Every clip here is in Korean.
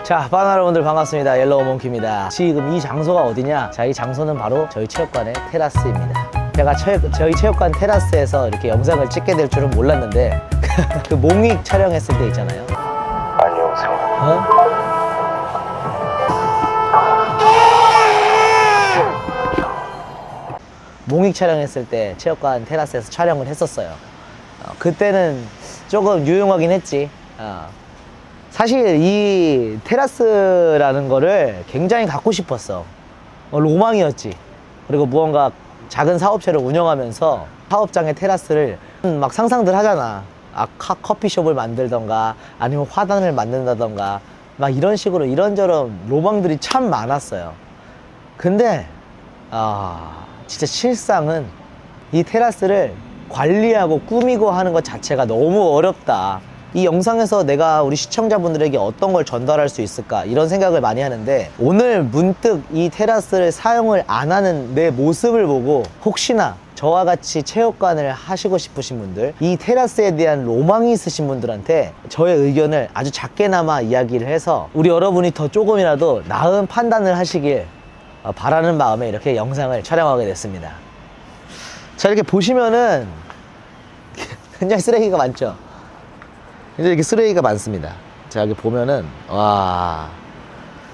자, 바나나 여러분들 반갑습니다. 옐로우 몽키입니다. 지금 이 장소가 어디냐? 자, 이 장소는 바로 저희 체육관의 테라스입니다. 제가 저희 체육관 테라스에서 이렇게 영상을 찍게 될 줄은 몰랐는데 그 몽익 촬영했을 때 있잖아요. 안녕하세요. 어? 몽익 촬영했을 때 체육관 테라스에서 촬영을 했었어요. 그때는 조금 유용하긴 했지. 사실 이 테라스라는 거를 굉장히 갖고 싶었어. 로망이었지. 그리고 무언가 작은 사업체를 운영하면서 사업장의 테라스를 막 상상들 하잖아. 커피숍을 만들던가 아니면 화단을 만든다던가 막 이런 식으로 이런저런 로망들이 참 많았어요. 근데 진짜 실상은 이 테라스를 관리하고 꾸미고 하는 것 자체가 너무 어렵다. 이 영상에서 내가 우리 시청자분들에게 어떤 걸 전달할 수 있을까 이런 생각을 많이 하는데, 오늘 문득 이 테라스를 사용을 안 하는 내 모습을 보고 혹시나 저와 같이 체육관을 하시고 싶으신 분들, 이 테라스에 대한 로망이 있으신 분들한테 저의 의견을 아주 작게나마 이야기를 해서 우리 여러분이 더 조금이라도 나은 판단을 하시길 바라는 마음에 이렇게 영상을 촬영하게 됐습니다. 자, 이렇게 보시면은 굉장히 쓰레기가 많죠. 이렇게 쓰레기가 많습니다. 자, 여기 보면은 와,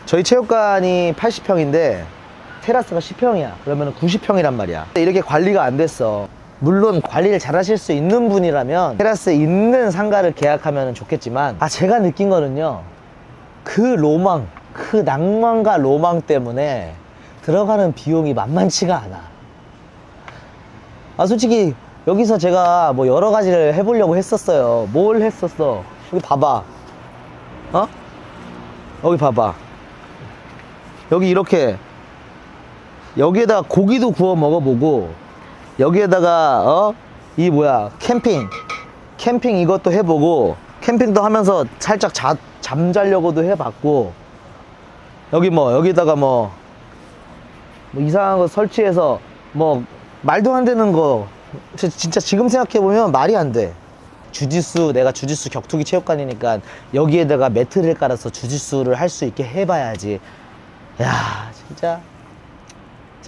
저희 체육관이 80평인데 테라스가 10평이야. 그러면 90평이란 말이야. 이렇게 관리가 안 됐어. 물론 관리를 잘 하실 수 있는 분이라면 테라스에 있는 상가를 계약하면 좋겠지만, 제가 느낀 거는요, 그 로망, 그 낭만과 로망 때문에 들어가는 비용이 만만치가 않아. 솔직히 여기서 제가 뭐 여러 가지를 해보려고 했었어요. 뭘 했었어? 여기 봐봐. 여기 봐봐. 여기 이렇게 여기에다가 고기도 구워 먹어보고, 여기에다가 이 뭐야, 캠핑 이것도 해보고, 캠핑도 하면서 살짝 잠자려고도 해봤고, 여기 여기다가 뭐 이상한 거 설치해서 뭐 말도 안 되는 거, 진짜 지금 생각해보면 말이 안 돼. 내가 주짓수 격투기 체육관이니까 여기에다가 매트를 깔아서 주짓수를 할 수 있게 해봐야지. 야, 진짜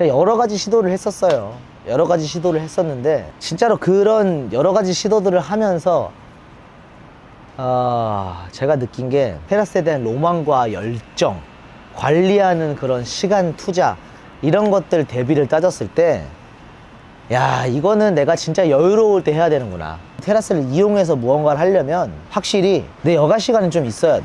여러 가지 시도를 했었어요. 여러 가지 시도를 했었는데, 진짜로 그런 여러 가지 시도들을 하면서 제가 느낀 게, 테라스에 대한 로망과 열정, 관리하는 그런 시간 투자, 이런 것들 대비를 따졌을 때, 야, 이거는 내가 진짜 여유로울 때 해야 되는구나. 테라스를 이용해서 무언가를 하려면 확실히 내 여가 시간이 좀 있어야 돼.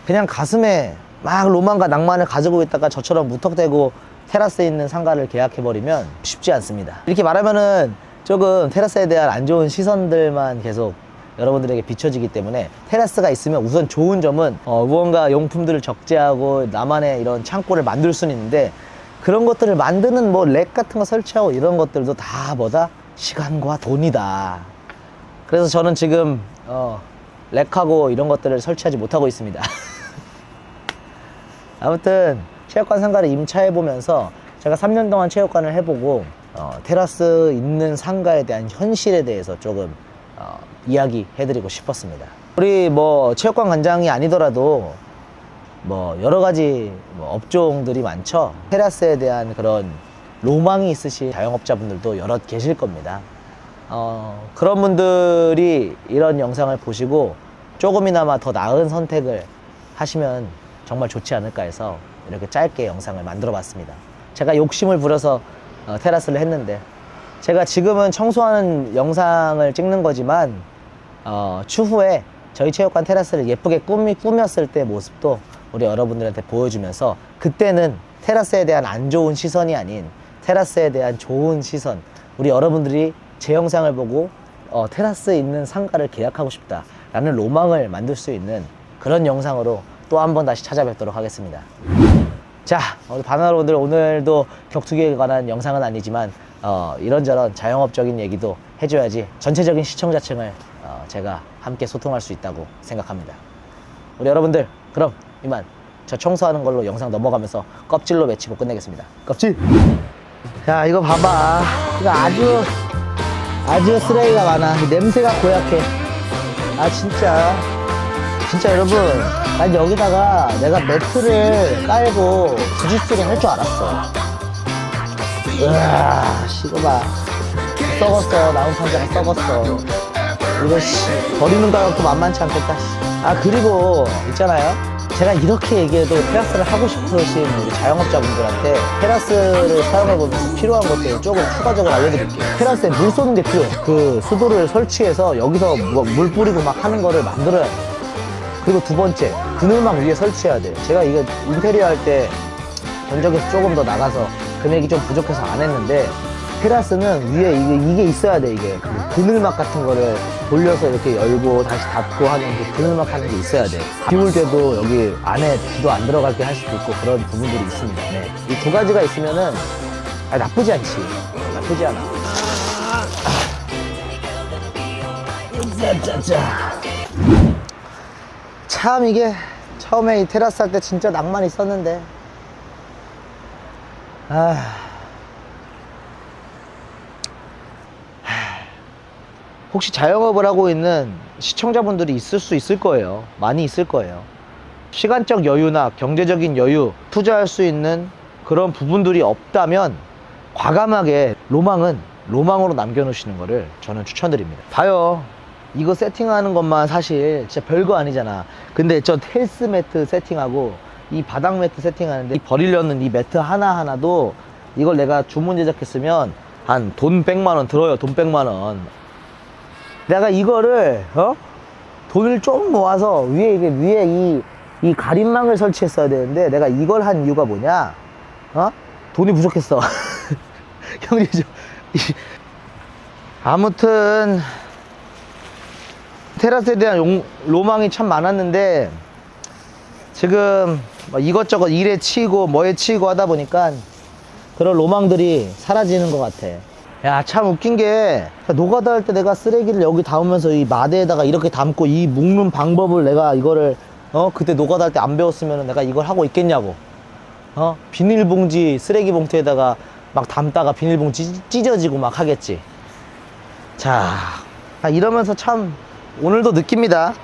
그냥 가슴에 막 로망과 낭만을 가지고 있다가 저처럼 무턱대고 테라스에 있는 상가를 계약해버리면 쉽지 않습니다. 이렇게 말하면은 조금 테라스에 대한 안 좋은 시선들만 계속 여러분들에게 비춰지기 때문에, 테라스가 있으면 우선 좋은 점은 무언가 용품들을 적재하고 나만의 이런 창고를 만들 수는 있는데, 그런 것들을 만드는 뭐 렉 같은 거 설치하고 이런 것들도 다 뭐다? 시간과 돈이다. 그래서 저는 지금 렉하고 이런 것들을 설치하지 못하고 있습니다. 아무튼 체육관 상가를 임차해보면서 제가 3년 동안 체육관을 해보고 테라스 있는 상가에 대한 현실에 대해서 조금 이야기해드리고 싶었습니다. 우리 뭐 체육관 관장이 아니더라도 뭐 여러 가지 업종들이 많죠. 테라스에 대한 그런 로망이 있으신 자영업자분들도 여럿 계실 겁니다. 그런 분들이 이런 영상을 보시고 조금이나마 더 나은 선택을 하시면 정말 좋지 않을까 해서 이렇게 짧게 영상을 만들어 봤습니다. 제가 욕심을 부려서 테라스를 했는데, 제가 지금은 청소하는 영상을 찍는 거지만 추후에 저희 체육관 테라스를 예쁘게 꾸몄을 때 모습도 우리 여러분들한테 보여주면서, 그때는 테라스에 대한 안 좋은 시선이 아닌 테라스에 대한 좋은 시선, 우리 여러분들이 제 영상을 보고 테라스에 있는 상가를 계약하고 싶다 라는 로망을 만들 수 있는 그런 영상으로 또 한 번 다시 찾아뵙도록 하겠습니다. 자, 우리 바나나 여러분들, 오늘도 격투기에 관한 영상은 아니지만 이런저런 자영업적인 얘기도 해줘야지 전체적인 시청자층을 제가 함께 소통할 수 있다고 생각합니다. 우리 여러분들, 그럼 이만 저 청소하는 걸로 영상 넘어가면서 껍질로 맺히고 끝내겠습니다. 껍질! 자, 이거 봐봐. 이거 아주 쓰레기가 많아. 냄새가 고약해. 진짜 진짜 여러분, 난 여기다가 내가 매트를 깔고 주짓수를 할 줄 알았어. 으아, 이거 봐. 썩었어. 나무 판자가 썩었어. 이거 씨, 버리는 거하고 만만치 않겠다. 아, 그리고 있잖아요. 제가 이렇게 얘기해도 테라스를 하고 싶으신 우리 자영업자분들한테 테라스를 사용해보면서 필요한 것들을 조금 추가적으로 알려드릴게요. 테라스에 물 쏘는 게 필요해요. 그 수도를 설치해서 여기서 물 뿌리고 막 하는 거를 만들어야 돼요. 그리고 두 번째, 그늘막 위에 설치해야 돼요. 제가 이거 인테리어 할 때 전적에서 조금 더 나가서 금액이 좀 부족해서 안 했는데, 테라스는 위에 이게 있어야 돼. 이게 그늘막 같은 거를 돌려서 이렇게 열고 다시 닫고 하는 그 그늘막 하는 게 있어야 돼. 비 올 때도 여기 안에 비도 안 들어가게 할 수도 있고 그런 부분들이 있습니다. 네. 이 두 가지가 있으면은 나쁘지 않지. 나쁘지 않아. 짜짜짜. 참 이게 처음에 이 테라스 할 때 진짜 낭만 있었는데, 혹시 자영업을 하고 있는 시청자분들이 있을 수 있을 거예요. 많이 있을 거예요. 시간적 여유나 경제적인 여유, 투자할 수 있는 그런 부분들이 없다면 과감하게 로망은 로망으로 남겨놓으시는 거를 저는 추천드립니다. 봐요. 이거 세팅하는 것만 사실 진짜 별거 아니잖아. 근데 저 헬스 매트 세팅하고 이 바닥 매트 세팅하는데 버리려는 이 매트 하나하나도 이걸 내가 주문 제작했으면 한 돈 100만 원 들어요. 돈 100만 원. 내가 이거를 돈을 좀 모아서 위에 이 가림막을 설치했어야 되는데, 내가 이걸 한 이유가 뭐냐? 돈이 부족했어. 형님 아무튼 테라스에 대한 로망이 참 많았는데, 지금 이것저것 일에 치이고 뭐에 치이고 하다 보니까 그런 로망들이 사라지는 것 같아. 야, 참 웃긴 게, 노가다 할 때 내가 쓰레기를 여기 담으면서 이 마대에다가 이렇게 담고 이 묶는 방법을 내가 이거를 그때 노가다 할 때 안 배웠으면 내가 이걸 하고 있겠냐고. 비닐봉지 쓰레기 봉투에다가 막 담다가 비닐봉지 찢어지고 막 하겠지. 자, 이러면서 참 오늘도 느낍니다.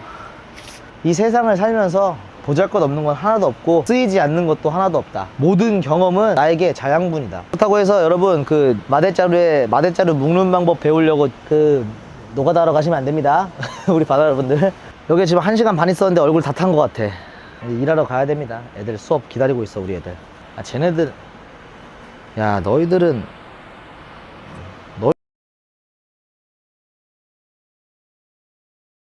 이 세상을 살면서 보잘것없는 건 하나도 없고 쓰이지 않는 것도 하나도 없다. 모든 경험은 나에게 자양분이다. 그렇다고 해서 여러분, 그 마대자루 묶는 방법 배우려고 그 노가다 하러 가시면 안 됩니다. 우리 바다 여러분들, 여기 지금 1시간 반 있었는데 얼굴 다 탄 것 같아. 일하러 가야 됩니다. 애들 수업 기다리고 있어. 우리 애들. 쟤네들, 야, 너희들은